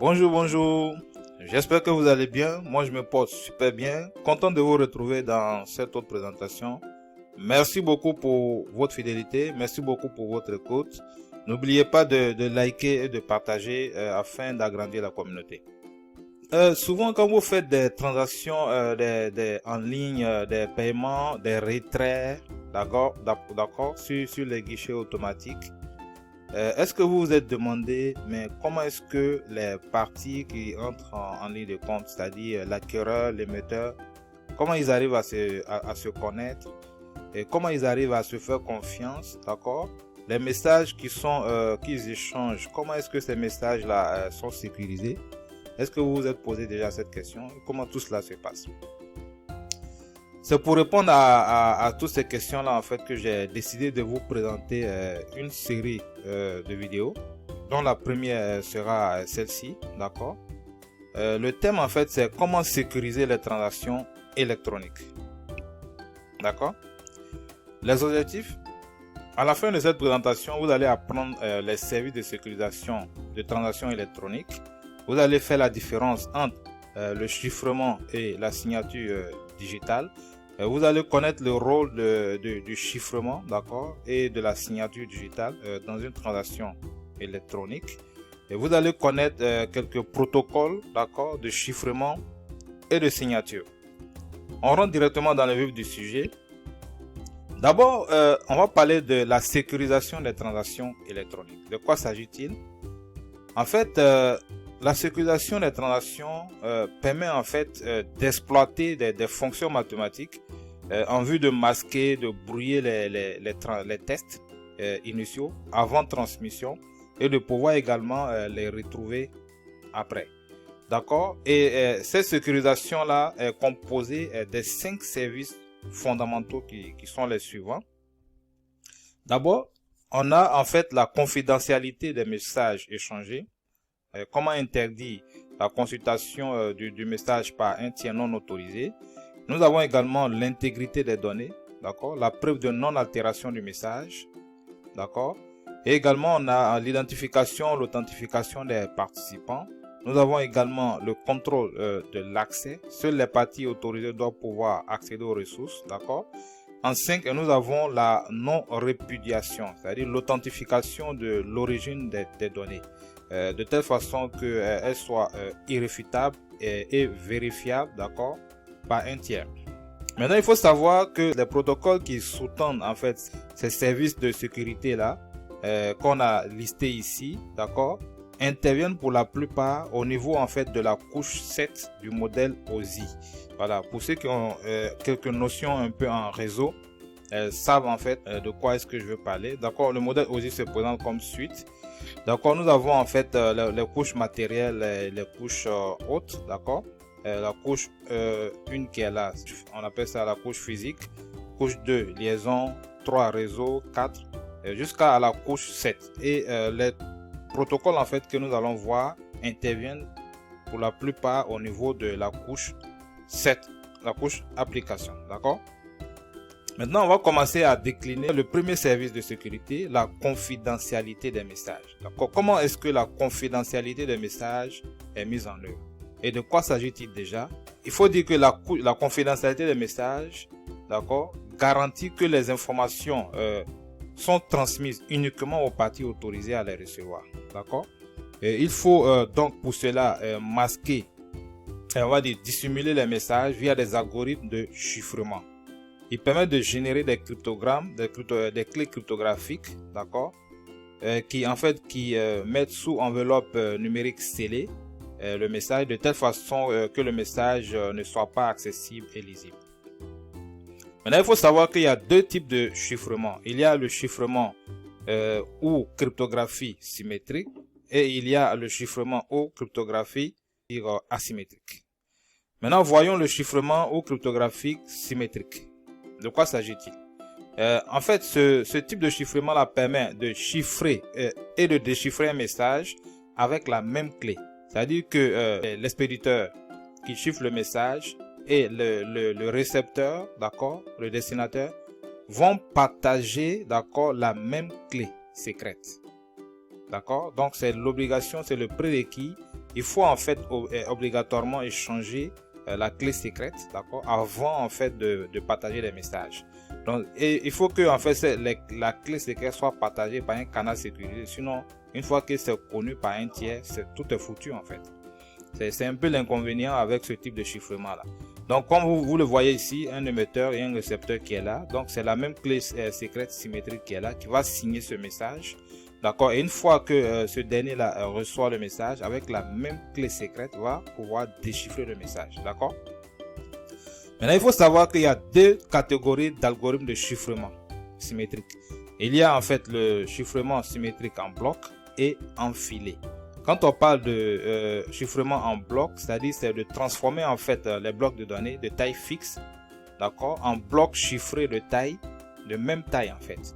Bonjour, bonjour. J'espère que vous allez bien. Moi, je me porte super bien. Content de vous retrouver dans cette autre présentation. Merci beaucoup pour votre fidélité. Merci beaucoup pour votre écoute. N'oubliez pas de liker et de partager afin d'agrandir la communauté. Souvent, quand vous faites des transactions en ligne, des paiements, des retraits, d'accord, sur les guichets automatiques, est-ce que vous vous êtes demandé, mais comment est-ce que les parties qui entrent en ligne de compte, c'est-à-dire l'acquéreur, l'émetteur, comment ils arrivent à se connaître et comment ils arrivent à se faire confiance, d'accord? Les messages qu'ils échangent, comment est-ce que ces messages-là sont sécurisés? Est-ce que vous vous êtes posé déjà cette question? Comment tout cela se passe? C'est pour répondre à toutes ces questions-là en fait que j'ai décidé de vous présenter une série de vidéos, dont la première sera celle-ci, d'accord? Le thème en fait c'est comment sécuriser les transactions électroniques, d'accord? Les objectifs, à la fin de cette présentation, vous allez apprendre les services de sécurisation de transactions électroniques. Vous allez faire la différence entre le chiffrement et la signature digitale. Vous allez connaître le rôle du chiffrement, d'accord, et de la signature digitale dans une transaction électronique. Et vous allez connaître quelques protocoles, d'accord, de chiffrement et de signature. On rentre directement dans le vif du sujet. D'abord, on va parler de la sécurisation des transactions électroniques. De quoi s'agit-il? En fait, la sécurisation des transactions permet en fait d'exploiter des fonctions mathématiques en vue de masquer, de brouiller les tests initiaux avant transmission et de pouvoir également les retrouver après. D'accord? Et cette sécurisation-là est composée des 5 services fondamentaux qui sont les suivants. D'abord, on a en fait la confidentialité des messages échangés. Comment interdire la consultation du message par un tiers non autorisé. Nous avons également l'intégrité des données, d'accord, la preuve de non-altération du message, d'accord, et également on a l'identification, l'authentification des participants. Nous avons également le contrôle de l'accès. Seules les parties autorisées doivent pouvoir accéder aux ressources, d'accord. En 5, nous avons la non-répudiation, c'est-à-dire l'authentification de l'origine des données, de telle façon qu'elles soient irréfutables et vérifiables, d'accord, par un tiers. Maintenant, il faut savoir que les protocoles qui sous-tendent en fait ces services de sécurité là qu'on a listés ici, d'accord, interviennent pour la plupart au niveau en fait de la couche 7 du modèle OSI. Voilà, pour ceux qui ont quelques notions un peu en réseau, savent en fait de quoi est-ce que je veux parler. D'accord, le modèle OSI se présente comme suite. D'accord, nous avons en fait les couches matérielles, les couches hautes, d'accord. La couche 1 qui est là, on appelle ça la couche physique. Couche 2, liaison. 3, réseau. 4, jusqu'à la couche 7. Et les protocoles en fait que nous allons voir interviennent pour la plupart au niveau de la couche 7, la couche application, d'accord. Maintenant, on va commencer à décliner le premier service de sécurité, la confidentialité des messages. D'accord. Comment est-ce que la confidentialité des messages est mise en œuvre? Et de quoi s'agit-il déjà? Il faut dire que la confidentialité des messages, d'accord, garantit que les informations sont transmises uniquement aux parties autorisées à les recevoir, d'accord. Il faut donc pour cela masquer, on va dire dissimuler les messages via des algorithmes de chiffrement. Il permet de générer des cryptogrammes, des clés cryptographiques, d'accord, qui mettent sous enveloppe numérique scellée le message de telle façon que le message ne soit pas accessible et lisible. Maintenant, il faut savoir qu'il y a deux types de chiffrement. Il y a le chiffrement ou cryptographie symétrique et il y a le chiffrement ou cryptographie asymétrique. Maintenant, voyons le chiffrement ou cryptographie symétrique. De quoi s'agit-il? En fait, ce type de chiffrement-là permet de chiffrer et de déchiffrer un message avec la même clé. C'est-à-dire que l'expéditeur qui chiffre le message et le récepteur, d'accord, le destinataire, vont partager, d'accord, la même clé secrète. D'accord? Donc c'est l'obligation, c'est le prérequis. Il faut en fait obligatoirement échanger la clé secrète, d'accord, avant en fait de partager les messages. Donc il faut que en fait la clé secrète soit partagée par un canal sécurisé. Sinon, une fois que c'est connu par un tiers, tout est foutu en fait. C'est un peu l'inconvénient avec ce type de chiffrement là. Donc comme vous le voyez ici, un émetteur et un récepteur qui est là. Donc c'est la même clé secrète symétrique qui est là, qui va signer ce message. D'accord. Et une fois que ce dernier là reçoit le message, avec la même clé secrète, va pouvoir déchiffrer le message. D'accord. Maintenant, il faut savoir qu'il y a deux catégories d'algorithmes de chiffrement symétrique. Il y a en fait le chiffrement symétrique en bloc et en filet. Quand on parle de chiffrement en bloc, c'est-à-dire c'est de transformer en fait les blocs de données de taille fixe, d'accord, en blocs chiffrés de même taille en fait.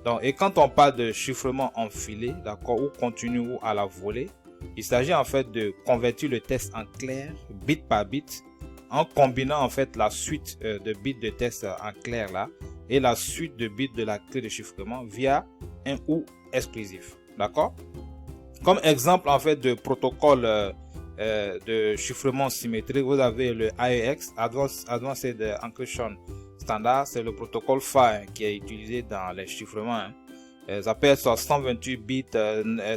Donc, et quand on parle de chiffrement en filet, d'accord, ou continu ou à la volée, il s'agit en fait de convertir le texte en clair, bit par bit, en combinant en fait la suite de bits de texte en clair là et la suite de bits de la clé de chiffrement via un OU exclusif. D'accord? Comme exemple en fait de protocole de chiffrement symétrique, vous avez le AEX, Advanced Encryption Standard. C'est le protocole phare qui est utilisé dans les chiffrements. Ça peut être soit 128 bits,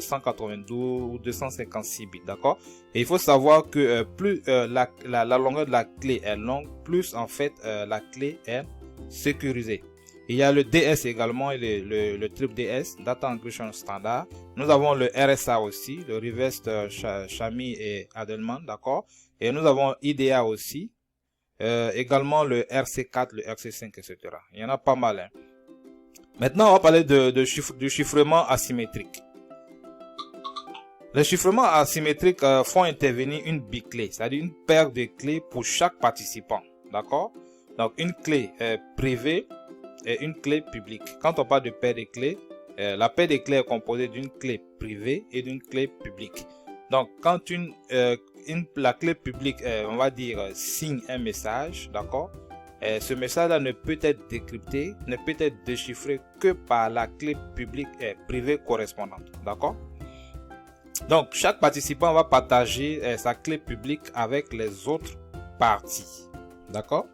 192 ou 256 bits, d'accord? Et il faut savoir que plus la longueur de la clé est longue, plus en fait la clé est sécurisée. Il y a le DS également, le triple DS, Data Encryption Standard. Nous avons le RSA aussi, le Reversed Shami et Adelman, d'accord? Et nous avons IDEA aussi, également le RC4, le RC5, etc. Il y en a pas mal, hein. Maintenant, on va parler du chiffrement asymétrique. Les chiffrements asymétriques font intervenir une biclé, c'est-à-dire une paire de clés pour chaque participant, d'accord? Donc, une clé privée et une clé publique. Quand on parle de paire de clés, la paire de clés est composée d'une clé privée et d'une clé publique. Donc, quand la clé publique, on va dire, signe un message, d'accord? Ce message-là ne peut être décrypté, ne peut être déchiffré que par la clé publique et privée correspondante, d'accord? Donc, chaque participant va partager sa clé publique avec les autres parties, d'accord?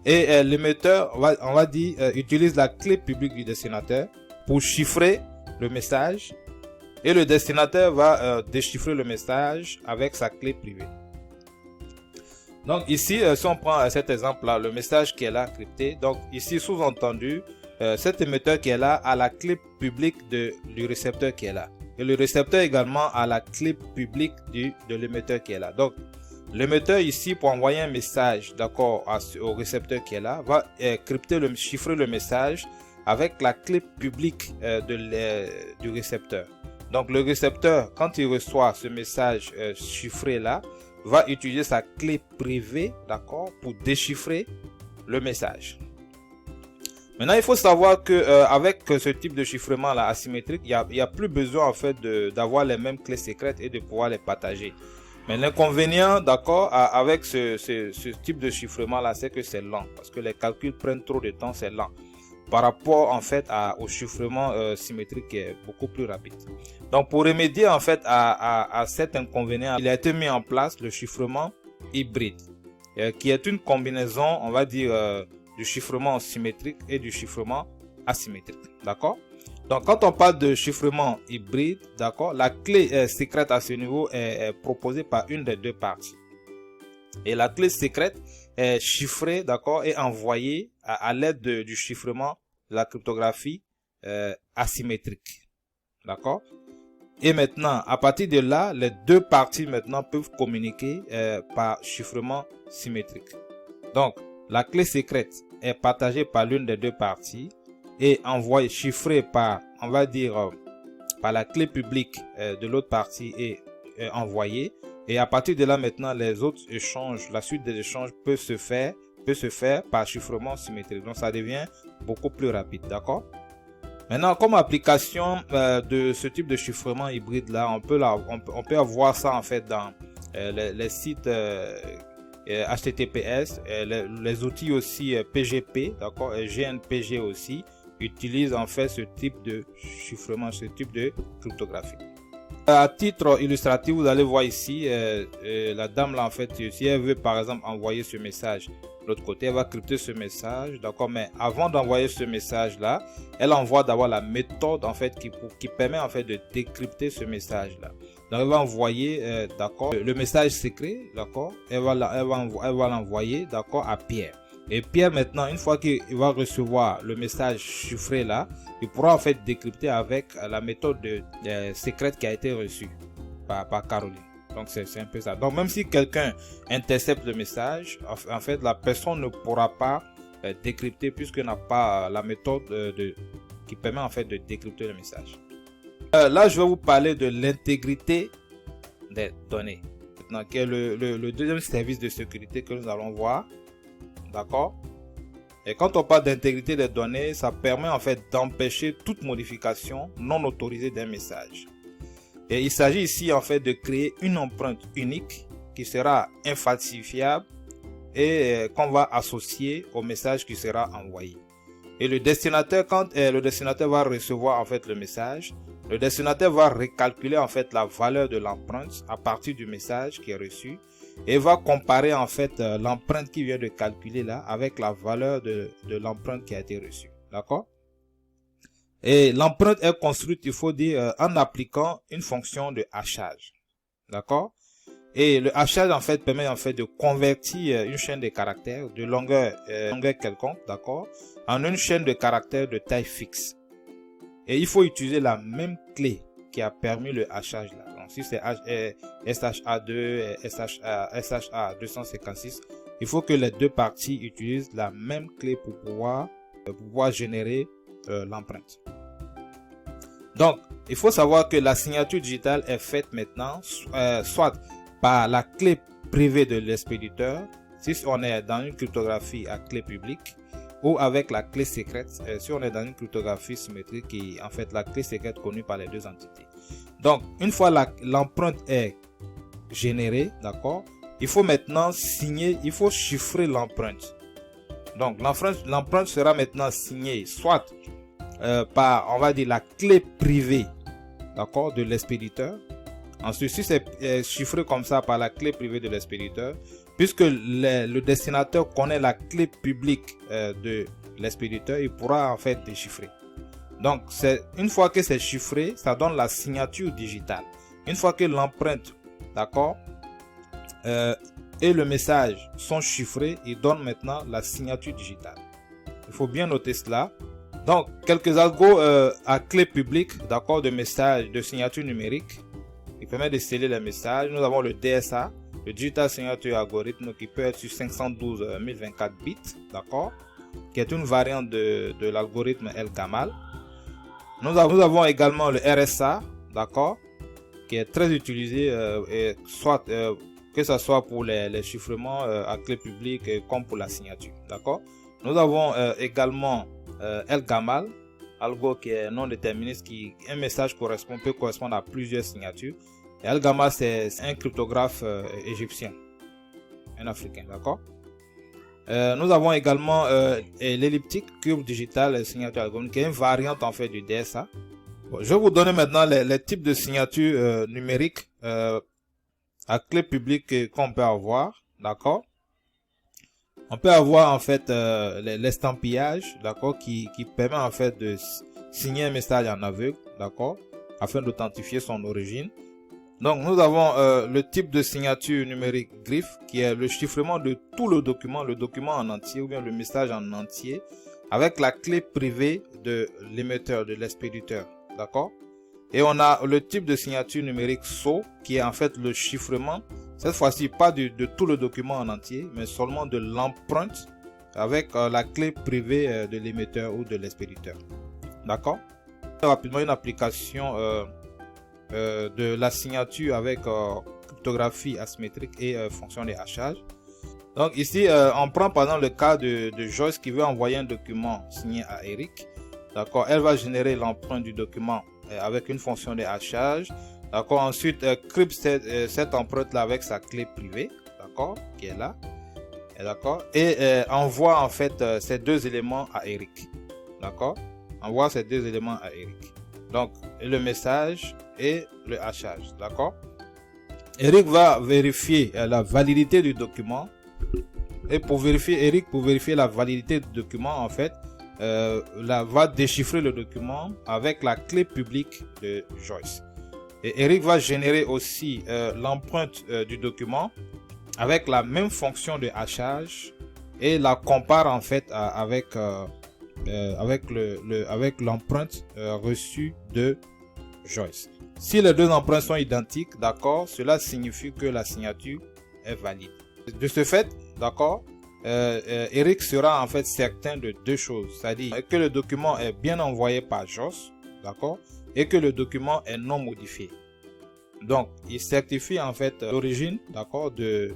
Et l'émetteur, on va dire, utilise la clé publique du destinataire pour chiffrer le message et le destinataire va déchiffrer le message avec sa clé privée. Donc ici, si on prend cet exemple-là, le message qui est là crypté, donc ici sous-entendu, cet émetteur qui est là a la clé publique du récepteur qui est là. Et le récepteur également a la clé publique de l'émetteur qui est là. Donc l'émetteur ici, pour envoyer un message, d'accord, au récepteur qui est là, va chiffrer le message avec la clé publique du récepteur. Donc le récepteur, quand il reçoit ce message chiffré là, va utiliser sa clé privée, d'accord, pour déchiffrer le message. Maintenant, il faut savoir que avec ce type de chiffrement là asymétrique, il y a plus besoin en fait d'avoir les mêmes clés secrètes et de pouvoir les partager. Mais l'inconvénient, d'accord, avec ce type de chiffrement là, c'est que c'est lent parce que les calculs prennent trop de temps, c'est lent par rapport en fait au chiffrement symétrique qui est beaucoup plus rapide. Donc pour remédier en fait à cet inconvénient, il a été mis en place le chiffrement hybride, qui est une combinaison, on va dire, du chiffrement symétrique et du chiffrement asymétrique, d'accord? Donc quand on parle de chiffrement hybride, d'accord, la clé secrète à ce niveau est proposée par une des deux parties. Et la clé secrète est chiffrée, d'accord, et envoyée à l'aide du chiffrement, de la cryptographie asymétrique, d'accord. Et maintenant, à partir de là, les deux parties maintenant peuvent communiquer par chiffrement symétrique. Donc, la clé secrète est partagée par l'une des deux parties et envoyée, chiffrée par, on va dire, par la clé publique de l'autre partie et envoyée. Et à partir de là, maintenant, les autres échanges, la suite des échanges peut se faire par chiffrement symétrique. Donc, ça devient beaucoup plus rapide, d'accord? Maintenant, comme application de ce type de chiffrement hybride là, on peut avoir ça en fait dans les sites HTTPS, les outils aussi PGP, d'accord, et GNPG aussi, utilise en fait ce type de chiffrement, ce type de cryptographie. À titre illustratif, vous allez voir ici, la dame là en fait, si elle veut par exemple envoyer ce message de l'autre côté, elle va crypter ce message, d'accord, mais avant d'envoyer ce message là, elle envoie d'abord la méthode en fait qui permet en fait de décrypter ce message là. Donc elle va envoyer, d'accord, le message secret, d'accord, elle va l'envoyer, d'accord, à Pierre. Et Pierre maintenant, une fois qu'il va recevoir le message chiffré là, il pourra en fait décrypter avec la méthode secrète qui a été reçue par Caroline. Donc c'est un peu ça. Donc même si quelqu'un intercepte le message, en fait la personne ne pourra pas décrypter puisqu'elle n'a pas la méthode qui permet en fait de décrypter le message. Là je vais vous parler de l'intégrité des données. Maintenant, qui est le deuxième service de sécurité que nous allons voir. D'accord? Et quand on parle d'intégrité des données, ça permet en fait d'empêcher toute modification non autorisée d'un message. Et il s'agit ici en fait de créer une empreinte unique qui sera infalsifiable et qu'on va associer au message qui sera envoyé. Et le destinataire, quand le destinataire va recevoir en fait le message, le destinataire va recalculer en fait la valeur de l'empreinte à partir du message qui est reçu et va comparer en fait l'empreinte qu'il vient de calculer là avec la valeur de l'empreinte qui a été reçue. D'accord? Et l'empreinte est construite, il faut dire, en appliquant une fonction de hachage. D'accord? Et le hachage en fait permet en fait de convertir une chaîne de caractères de longueur quelconque, d'accord, en une chaîne de caractères de taille fixe. Et il faut utiliser la même clé qui a permis le hachage là. Donc si c'est SHA2, SHA256, il faut que les deux parties utilisent la même clé pour pouvoir générer l'empreinte. Donc il faut savoir que la signature digitale est faite maintenant soit par la clé privée de l'expéditeur, si on est dans une cryptographie à clé publique, ou avec la clé secrète, si on est dans une cryptographie symétrique qui est en fait la clé secrète connue par les deux entités. Donc, une fois l'empreinte est générée, d'accord, il faut maintenant signer, il faut chiffrer l'empreinte. Donc, l'empreinte sera maintenant signée soit par, on va dire, la clé privée, d'accord, de l'expéditeur. Ensuite, si c'est chiffré comme ça par la clé privée de l'expéditeur, puisque le destinateur connaît la clé publique de l'expéditeur, il pourra en fait déchiffrer. Donc, une fois que c'est chiffré, ça donne la signature digitale. Une fois que l'empreinte, d'accord, et le message sont chiffrés, il donne maintenant la signature digitale. Il faut bien noter cela. Donc, quelques algos à clé publique, d'accord, de message, de signature numérique, qui permet de sceller les messages. Nous avons le DSA, le Digital Signature Algorithm, qui peut être sur 512 1024 bits, d'accord, qui est une variante de l'algorithme El-Gamal. Nous avons également le RSA, d'accord, qui est très utilisé, que ce soit pour les chiffrements à clé publique comme pour la signature, d'accord. Nous avons également El-Gamal, algo qui est non déterministe, qui un message peut correspondre à plusieurs signatures. Et El-Gamal, c'est un cryptographe égyptien, un africain, d'accord. Nous avons également l'elliptique cube digital signature algorithmique, qui est une variante en fait du DSA. Bon, je vais vous donner maintenant les types de signatures numériques à clé publique qu'on peut avoir, d'accord. On peut avoir en fait l'estampillage, d'accord, qui permet en fait de signer un message en aveugle, d'accord, afin d'authentifier son origine. Donc nous avons le type de signature numérique griffe, qui est le chiffrement de tout le document en entier ou bien le message en entier avec la clé privée de l'émetteur, de l'expéditeur, d'accord. Et on a le type de signature numérique sceau, qui est en fait le chiffrement, cette fois-ci pas de tout le document en entier, mais seulement de l'empreinte avec la clé privée de l'émetteur ou de l'expéditeur, d'accord. Rapidement, une application de la signature avec cryptographie asymétrique et fonction de hachage. Donc ici, on prend par exemple le cas de Joyce qui veut envoyer un document signé à Eric, d'accord. Elle va générer l'empreinte du document avec une fonction de hachage, d'accord. Ensuite, crypte cette empreinte là avec sa clé privée, d'accord, qui est là, d'accord, et envoie en fait ces deux éléments à Eric, d'accord. envoie ces deux éléments à Eric. Donc, le message et le hachage, d'accord? Eric va vérifier la validité du document. Et pour vérifier la validité du document, en fait, va déchiffrer le document avec la clé publique de Joyce. Et Eric va générer aussi l'empreinte du document avec la même fonction de hachage et la compare en fait avec l'empreinte reçue de Joyce. Si les deux empreintes sont identiques, d'accord, cela signifie que la signature est valide. De ce fait, d'accord, Eric sera en fait certain de deux choses, c'est-à-dire que le document est bien envoyé par Joyce, d'accord, et que le document est non modifié. Donc, il certifie en fait l'origine, d'accord, du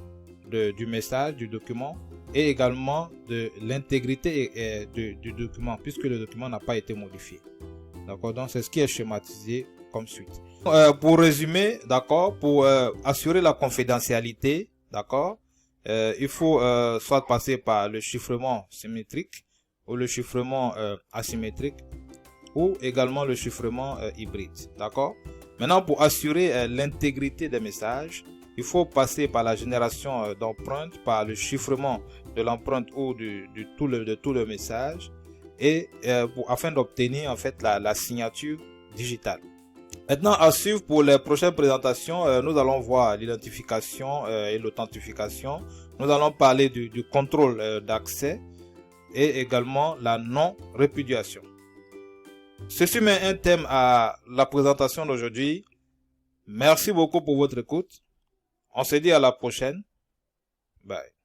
message, du document, et également de l'intégrité du document, puisque le document n'a pas été modifié. D'accord, donc c'est ce qui est schématisé comme suite. Pour résumer, d'accord, pour assurer la confidentialité, d'accord, il faut soit passer par le chiffrement symétrique ou le chiffrement asymétrique ou également le chiffrement hybride, d'accord. Maintenant, pour assurer l'intégrité des messages, il faut passer par la génération d'empreintes, par le chiffrement de l'empreinte ou de tout le message, et afin d'obtenir en fait la signature digitale. Maintenant, à suivre pour les prochaines présentations, nous allons voir l'identification et l'authentification. Nous allons parler du contrôle d'accès et également la non-répudiation. Ceci met un thème à la présentation d'aujourd'hui. Merci beaucoup pour votre écoute. On se dit à la prochaine. Bye.